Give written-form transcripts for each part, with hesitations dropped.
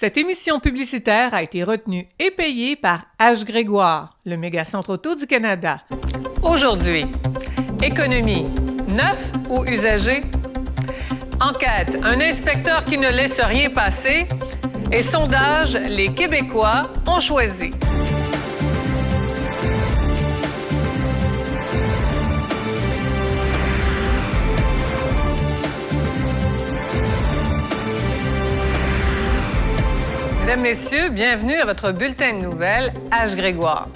Cette émission publicitaire a été retenue et payée par H. Grégoire, le méga-centre auto du Canada. Aujourd'hui, économie, neuf ou usagé? Enquête, un inspecteur qui ne laisse rien passer. Et sondage, les Québécois ont choisi. Mesdames, Messieurs, bienvenue à votre bulletin de nouvelles H. Grégoire.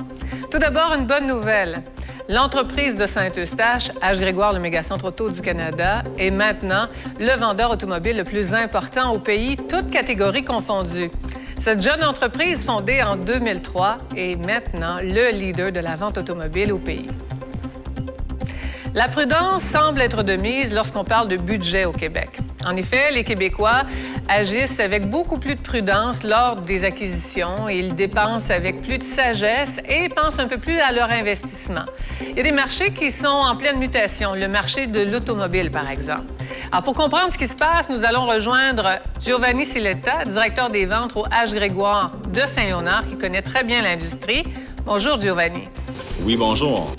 Tout d'abord, une bonne nouvelle. L'entreprise de Saint-Eustache, H. Grégoire, le méga-centre auto du Canada, est maintenant le vendeur automobile le plus important au pays, toutes catégories confondues. Cette jeune entreprise, fondée en 2003, est maintenant le leader de la vente automobile au pays. La prudence semble être de mise lorsqu'on parle de budget au Québec. En effet, les Québécois agissent avec beaucoup plus de prudence lors des acquisitions. Ils dépensent avec plus de sagesse et pensent un peu plus à leur investissement. Il y a des marchés qui sont en pleine mutation, le marché de l'automobile, par exemple. Alors, pour comprendre ce qui se passe, nous allons rejoindre Giovanni Siletta, directeur des ventes au H. Grégoire de Saint-Léonard, qui connaît très bien l'industrie. Bonjour, Giovanni. Oui, bonjour.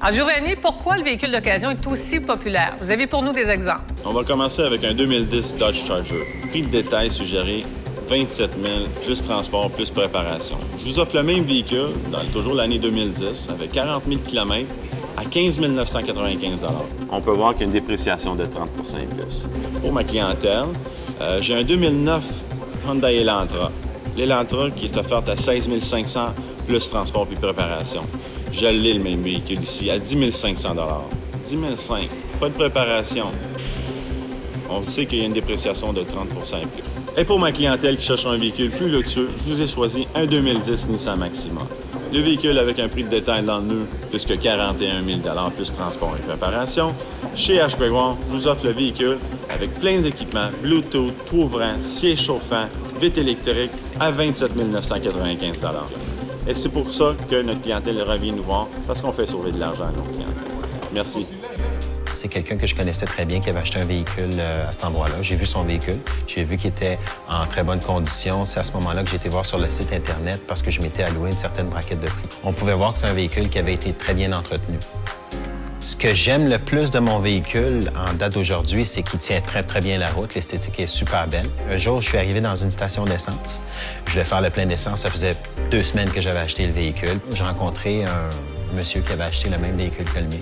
Alors, Giovanni, pourquoi le véhicule d'occasion est aussi populaire? Vous avez pour nous des exemples. On va commencer avec un 2010 Dodge Charger. Prix de détail suggéré 27 000, plus transport, plus préparation. Je vous offre le même véhicule, dans toujours l'année 2010, avec 40 000 km, à 15 995 $. On peut voir qu'il y a une dépréciation de 30 et plus. Pour ma clientèle, j'ai un 2009 Hyundai Elantra. L'Elantra qui est offerte à 16 500, plus transport puis préparation. Je l'ai, le même véhicule ici, à 10 500 $. 10 500 $. Pas de préparation. On sait qu'il y a une dépréciation de 30 et plus. Et pour ma clientèle qui cherche un véhicule plus luxueux, je vous ai choisi un 2010 Nissan Maxima. Le véhicule avec un prix de détail dans le nœud, plus que 41 000 $, plus transport et préparation. Chez H. Grégoire, je vous offre le véhicule avec plein d'équipements, Bluetooth, tout ouvrant, siège chauffant, vitre électrique, à 27 995 $. Et c'est pour ça que notre clientèle revient nous voir, parce qu'on fait sauver de l'argent à nos clientèles. Merci. C'est quelqu'un que je connaissais très bien qui avait acheté un véhicule à cet endroit-là. J'ai vu son véhicule. J'ai vu qu'il était en très bonne condition. C'est à ce moment-là que j'ai été voir sur le site Internet parce que je m'étais alloué une certaine braquette de prix. On pouvait voir que c'est un véhicule qui avait été très bien entretenu. Ce que j'aime le plus de mon véhicule en date d'aujourd'hui, c'est qu'il tient très, très bien la route. L'esthétique est super belle. Un jour, je suis arrivé dans une station d'essence. Je voulais faire le plein d'essence. Ça faisait 2 semaines que j'avais acheté le véhicule. J'ai rencontré un monsieur qui avait acheté le même véhicule que le mien.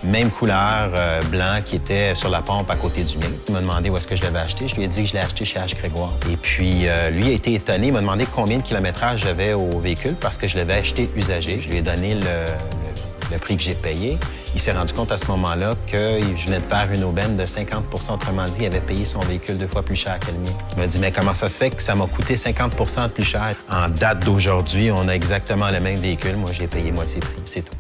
Même couleur, blanc, qui était sur la pompe à côté du mien. Il m'a demandé où est-ce que je l'avais acheté. Je lui ai dit que je l'ai acheté chez H. Grégoire. Et puis, lui a été étonné. Il m'a demandé combien de kilométrage j'avais au véhicule parce que je l'avais acheté usagé. Je lui ai donné le prix que j'ai payé. Il s'est rendu compte à ce moment-là que je venais de faire une aubaine de 50 %. Autrement dit, il avait payé son véhicule 2 fois plus cher que le mien. Il m'a dit, mais comment ça se fait que ça m'a coûté 50 % de plus cher? En date d'aujourd'hui, on a exactement le même véhicule. Moi, j'ai payé moitié prix, c'est tout.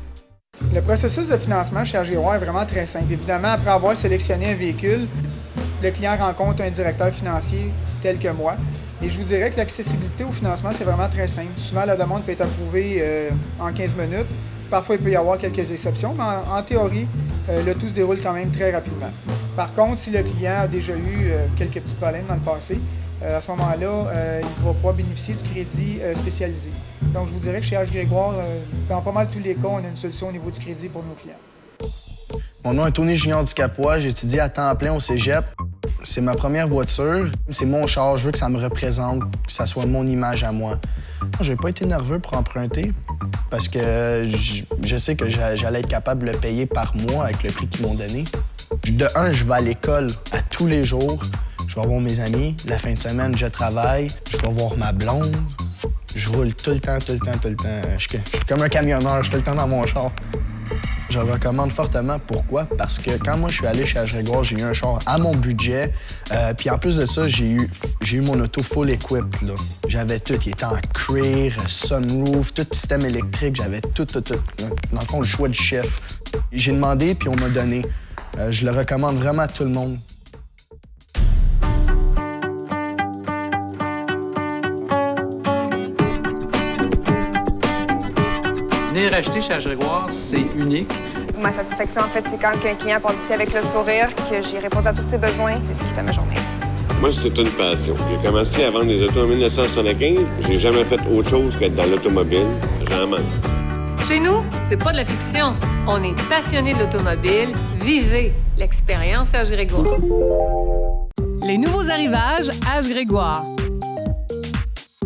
Le processus de financement chez H. Grégoire est vraiment très simple. Évidemment, après avoir sélectionné un véhicule, le client rencontre un directeur financier tel que moi. Et je vous dirais que l'accessibilité au financement, c'est vraiment très simple. Souvent, la demande peut être approuvée en 15 minutes. Parfois, il peut y avoir quelques exceptions, mais en théorie, le tout se déroule quand même très rapidement. Par contre, si le client a déjà eu quelques petits problèmes dans le passé, à ce moment-là, il va pouvoir bénéficier du crédit spécialisé. Donc, je vous dirais que chez H. Grégoire, dans pas mal tous les cas, on a une solution au niveau du crédit pour nos clients. Mon nom est Tony Junior Ducapois, j'étudie à temps plein au cégep. C'est ma première voiture, c'est mon char, je veux que ça me représente, que ça soit mon image à moi. J'ai pas été nerveux pour emprunter parce que je sais que j'allais être capable de le payer par mois avec le prix qu'ils m'ont donné. De un, je vais à l'école à tous les jours. Je vais voir mes amis. La fin de semaine, je travaille. Je vais voir ma blonde. Je roule tout le temps. Je suis comme un camionneur, je suis tout le temps dans mon char. Je le recommande fortement. Pourquoi? Parce que quand moi, je suis allé chez H. Grégoire, j'ai eu un char à mon budget. Puis en plus de ça, j'ai eu mon auto full equipped, là. J'avais tout. Il était en cuir, sunroof, tout système électrique. J'avais tout. Dans le fond, le choix du chef. J'ai demandé, puis on m'a donné. Je le recommande vraiment à tout le monde. Venir acheter chez H. Grégoire, c'est unique. Ma satisfaction, en fait, c'est quand un client part d'ici avec le sourire, que j'ai répondu à tous ses besoins, c'est ce qui fait ma journée. Moi, c'est une passion. J'ai commencé à vendre des autos en 1975. J'ai jamais fait autre chose qu'être dans l'automobile. J'en manque. Chez nous, c'est pas de la fiction. On est passionnés de l'automobile. Vivez l'expérience H. Grégoire. Les nouveaux arrivages H. Grégoire.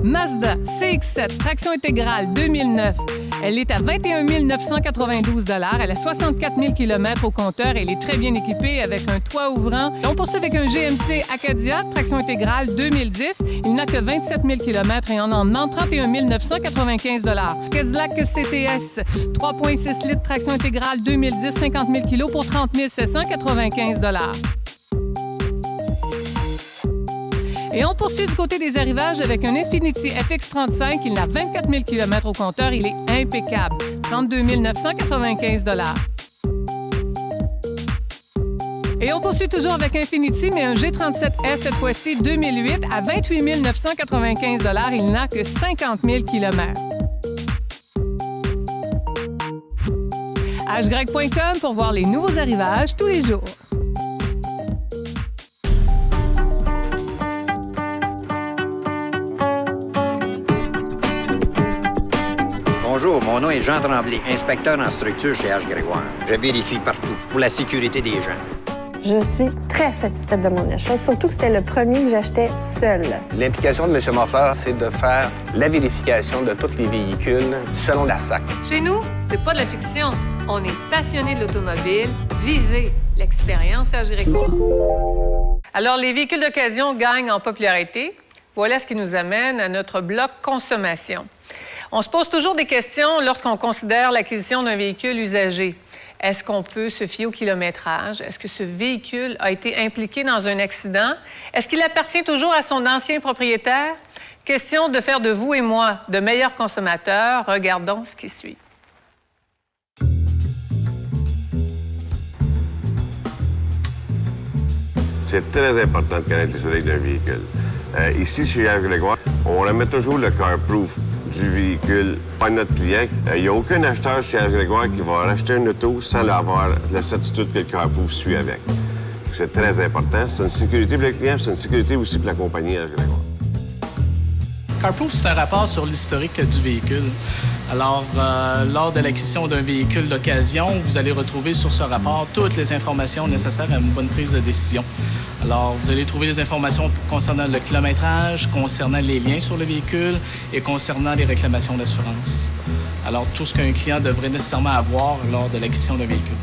Mazda CX-7, traction intégrale 2009. Elle est à 21 992 $. Elle a 64 000 km au compteur et elle est très bien équipée avec un toit ouvrant. On poursuit avec un GMC Acadia, traction intégrale 2010. Il n'a que 27 000 km et on en demande 31 995 $. Cadillac CTS, 3,6 litres, traction intégrale 2010, 50 000 kg pour 30 795 $. Et on poursuit du côté des arrivages avec un Infiniti FX35. Il a 24 000 km au compteur. Il est impeccable. 32 995 $. Et on poursuit toujours avec Infiniti, mais un G37S, cette fois-ci 2008, à 28 995 $. Il n'a que 50 000 km. hgreg.com pour voir les nouveaux arrivages tous les jours. Bonjour, mon nom est Jean Tremblay, inspecteur en structure chez H. Grégoire. Je vérifie partout pour la sécurité des gens. Je suis très satisfaite de mon achat, surtout que c'était le premier que j'achetais seul. L'implication de M. Moffat, c'est de faire la vérification de tous les véhicules selon la SAC. Chez nous, c'est pas de la fiction. On est passionnés de l'automobile. Vivez l'expérience H. Grégoire. Alors, les véhicules d'occasion gagnent en popularité. Voilà ce qui nous amène à notre bloc consommation. On se pose toujours des questions lorsqu'on considère l'acquisition d'un véhicule usagé. Est-ce qu'on peut se fier au kilométrage? Est-ce que ce véhicule a été impliqué dans un accident? Est-ce qu'il appartient toujours à son ancien propriétaire? Question de faire de vous et moi de meilleurs consommateurs. Regardons ce qui suit. C'est très important de connaître l'historique d'un véhicule. Ici, chez H. Grégoire, on remet toujours le CarProof du véhicule par notre client. Il n'y a aucun acheteur chez H. Grégoire qui va racheter une auto sans avoir la certitude que le CarProof suit avec. C'est très important. C'est une sécurité pour le client, c'est une sécurité aussi pour la compagnie H. Grégoire. CarProof, c'est un rapport sur l'historique du véhicule. Alors, lors de l'acquisition d'un véhicule d'occasion, vous allez retrouver sur ce rapport toutes les informations nécessaires à une bonne prise de décision. Alors, vous allez trouver les informations concernant le kilométrage, concernant les liens sur le véhicule et concernant les réclamations d'assurance. Alors, tout ce qu'un client devrait nécessairement avoir lors de l'acquisition d'un véhicule.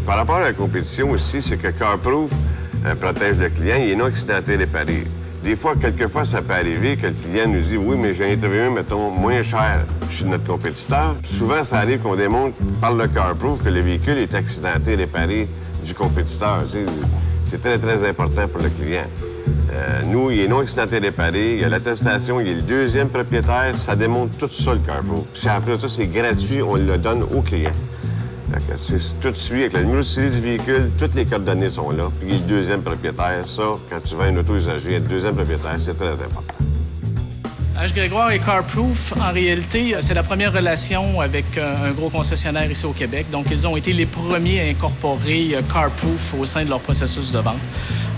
Par rapport à la compétition aussi, c'est que CarProof protège le client, il est non accidenté réparé. Des fois, quelquefois, ça peut arriver que le client nous dit « Oui, mais j'ai interviewé, mettons, moins cher chez notre compétiteur. » Souvent, ça arrive qu'on démontre par le CarProof que le véhicule est accidenté réparé du compétiteur. C'est très, très important pour le client. Nous, il est non accidenté réparé, il y a l'attestation, il est le deuxième propriétaire. Ça démontre tout ça, le CarProof. Puis en plus de ça, c'est gratuit, on le donne au client. C'est tout de suite, avec le numéro de série du véhicule, toutes les coordonnées sont là. Puis il est le deuxième propriétaire. Ça, quand tu vends une auto usagée, être deuxième propriétaire, c'est très important. H. Grégoire et CarProof, en réalité, c'est la première relation avec un gros concessionnaire ici au Québec. Donc, ils ont été les premiers à incorporer CarProof au sein de leur processus de vente.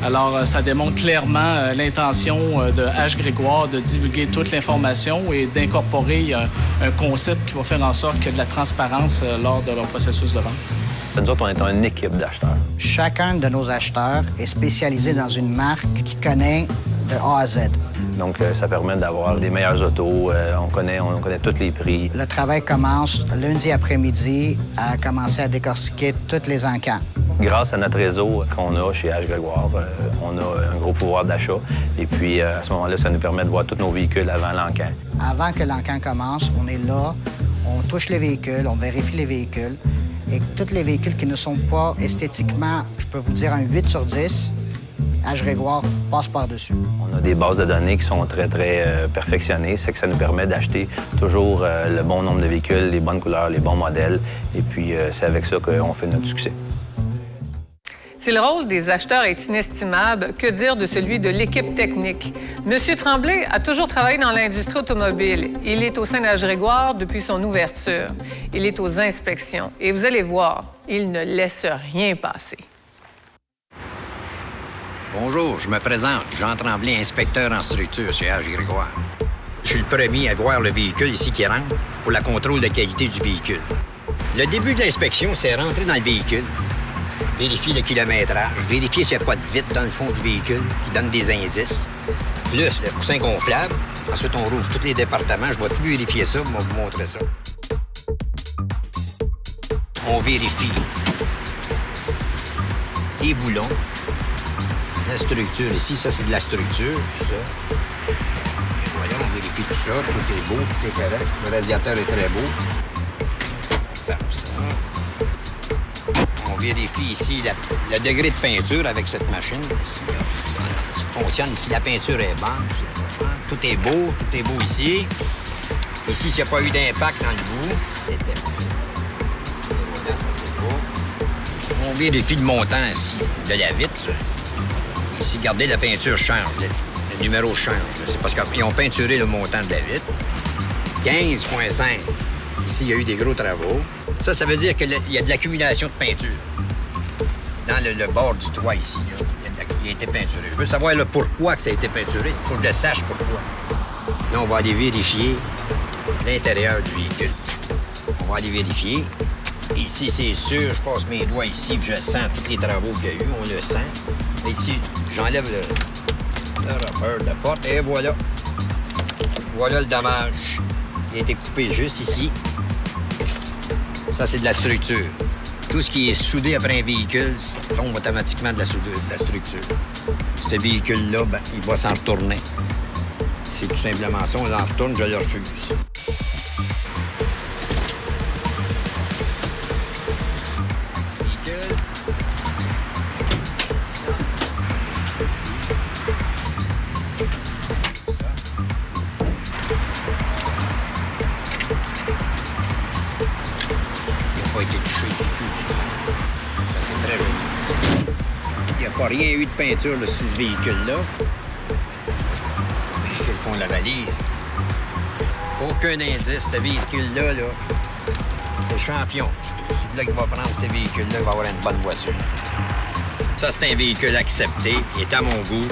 Alors, ça démontre clairement l'intention de H. Grégoire de divulguer toute l'information et d'incorporer un concept qui va faire en sorte qu'il y ait de la transparence lors de leur processus de vente. Nous autres, on est une équipe d'acheteurs. Chacun de nos acheteurs est spécialisé dans une marque qui connaît de A à Z. Donc, ça permet d'avoir des meilleures autos. On connaît tous les prix. Le travail commence lundi après-midi à commencer à décortiquer tous les encans. Grâce à notre réseau qu'on a chez H. Grégoire, on a un gros pouvoir d'achat. Et puis, à ce moment-là, ça nous permet de voir tous nos véhicules avant l'encan. Avant que l'encan commence, on est là, on touche les véhicules, on vérifie les véhicules. Et tous les véhicules qui ne sont pas esthétiquement, je peux vous dire un 8 sur 10, H. Grégoire passe par-dessus. On a des bases de données qui sont très, très perfectionnées. C'est que ça nous permet d'acheter toujours le bon nombre de véhicules, les bonnes couleurs, les bons modèles. Et puis, c'est avec ça qu'on fait notre succès. Si le rôle des acheteurs est inestimable, que dire de celui de l'équipe technique? M. Tremblay a toujours travaillé dans l'industrie automobile. Il est au sein d'H. Grégoire depuis son ouverture. Il est aux inspections. Et vous allez voir, il ne laisse rien passer. Bonjour, je me présente. Jean Tremblay, inspecteur en structure chez H. Grégoire. Je suis le premier à voir le véhicule ici qui rentre pour la contrôle de qualité du véhicule. Le début de l'inspection, c'est rentrer dans le véhicule, vérifier le kilométrage, vérifier s'il n'y a pas de vitre dans le fond du véhicule qui donne des indices, plus le coussin gonflable. Ensuite, on rouvre tous les départements. Je vais tout vérifier ça, je vais vous montrer ça. On vérifie les boulons, la structure ici, ça c'est de la structure, tout ça. Et voyons, on vérifie tout ça, tout est beau, tout est correct. Le radiateur est très beau. On ferme ça. On vérifie ici le degré de peinture avec cette machine. Ici, ça fonctionne, ici la peinture est bonne. Tout est beau ici. Ici, s'il n'y a pas eu d'impact dans le bout, c'était bon. Là, ça c'est beau. On vérifie le montant ici de la vitre. Ici, regardez, la peinture change. Le numéro change. C'est parce qu'ils ont peinturé le montant de la vitre. 15,5. Ici, il y a eu des gros travaux. Ça veut dire qu'il y a de l'accumulation de peinture. Dans le bord du toit ici, là, il a été peinturé. Je veux savoir là, pourquoi que ça a été peinturé. Il faut que je le sache pourquoi. Là, on va aller vérifier l'intérieur du véhicule. On va aller vérifier. Ici, c'est sûr, je passe mes doigts ici, je sens tous les travaux qu'il y a eu, on le sent. Ici, j'enlève le rubber de la porte et voilà. Voilà le dommage. Il a été coupé juste ici. Ça, c'est de la structure. Tout ce qui est soudé après un véhicule, ça tombe automatiquement de la structure. Ce véhicule-là, ben, il va s'en retourner. C'est tout simplement ça. On l'en retourne, je le refuse. Rien eu de peinture là, sur ce véhicule-là. Vérifier le fond de la valise. Aucun indice. Ce véhicule-là, là, c'est champion. Celui-là qui va prendre ce véhicule-là, il va avoir une bonne voiture. Ça, c'est un véhicule accepté, il est à mon goût,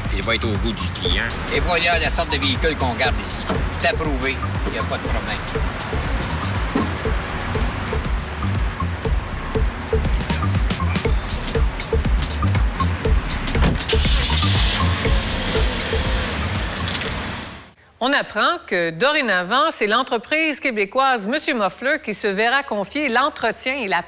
puis il va être au goût du client. Et voilà la sorte de véhicule qu'on garde ici. C'est approuvé, il n'y a pas de problème. On apprend que, dorénavant, c'est l'entreprise québécoise M. Moffler qui se verra confier l'entretien et la